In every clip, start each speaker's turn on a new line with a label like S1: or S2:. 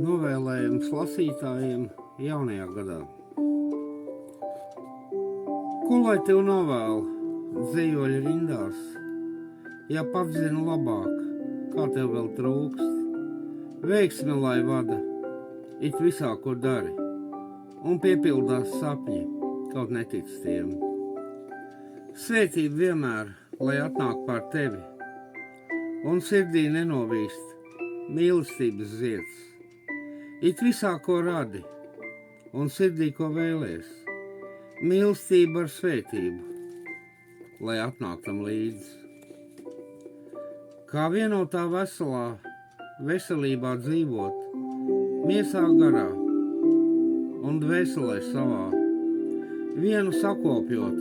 S1: Novēlējums lasītājiem jaunajā gadā. Ko lai tev novēl dzīvoļu rindās, ja pats zini labāk, kā tev vēl trūkst? Veiksmi lai vada, it visā, ko dari, un piepildās sapņi, kaut netic tiem. Svētība vienmēr, lai atnāk pār tevi, un sirdī nenovīst mīlestības zieds. It visā, ko radi, un sirdī, ko vēlies, mīlestība ar svētību, lai atnāk tam līdzi. Kā vienotā veselībā dzīvot, miesā garā un dvēselē savā, vienu sakopjot,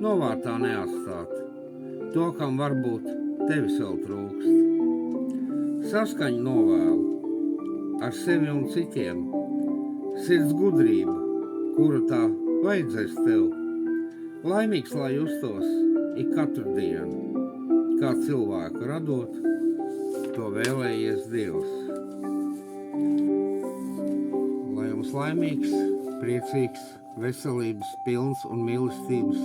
S1: novārtā neatstāt, to, kam varbūt tevis vēl trūkst. Saskaņu novēlu ar sevi un citiem, sirds gudrību, kura tā vajadzēs tev. Laimīgs, lai justos ik katru dienu, kā cilvēku radot, to vēlējies Dievs. Lai jums laimīgs, priecīgs, veselības pilns un mīlestības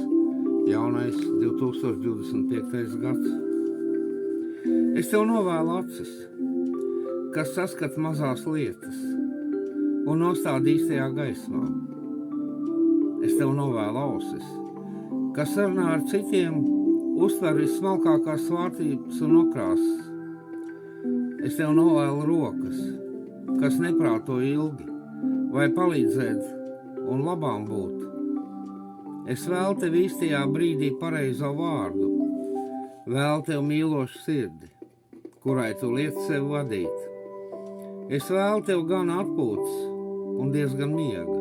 S1: jaunais 2025. gads. Es tev novēlu acis, kas saskat mazās lietas un nostāda īstajā gaismā. Es tev novēlu ausis, kas sarunā ar citiem uztver vismalkākās svārtības un nokrāsas. Es tev novēlu rokas, kas neprāto ilgi, vai palīdzēt un labām būt. Es vēlu tev īstajā brīdī pareizo vārdu, vēlu tev mīlošu sirdi, kurai tu liec sevi vadīt. Es vēlu tev gan atpūtas un diezgan miega,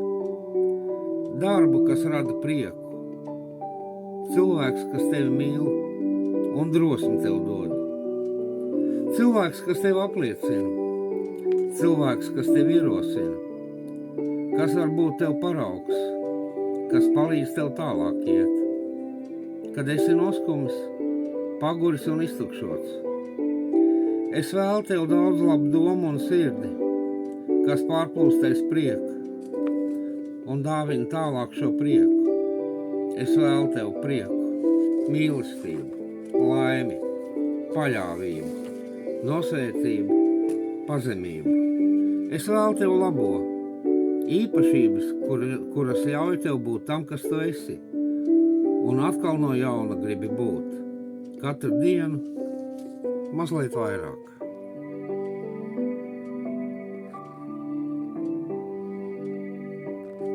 S1: darbu, kas rada prieku, cilvēks, kas tevi mīl un drosmi tev dod, cilvēks, kas tevi apliecina, cilvēks, kas tevi ierosina, kas var būt tev paraugs, kas palīdz tev tālāk iet, kad esi noskumis, paguris un iztukšots. Es vēlu tev daudz labu domu un sirdi, kas pārplūstais prieku un dāvina tālāk šo prieku. Es vēlu tev prieku, mīlestību, laimi, paļāvību, nosvētību, pazemību. Es vēlu tev labo, īpašības, kuras ļauj tev būt tam, kas tu esi, un atkal no jauna gribi būt. Katru dienu mazliet vairāk.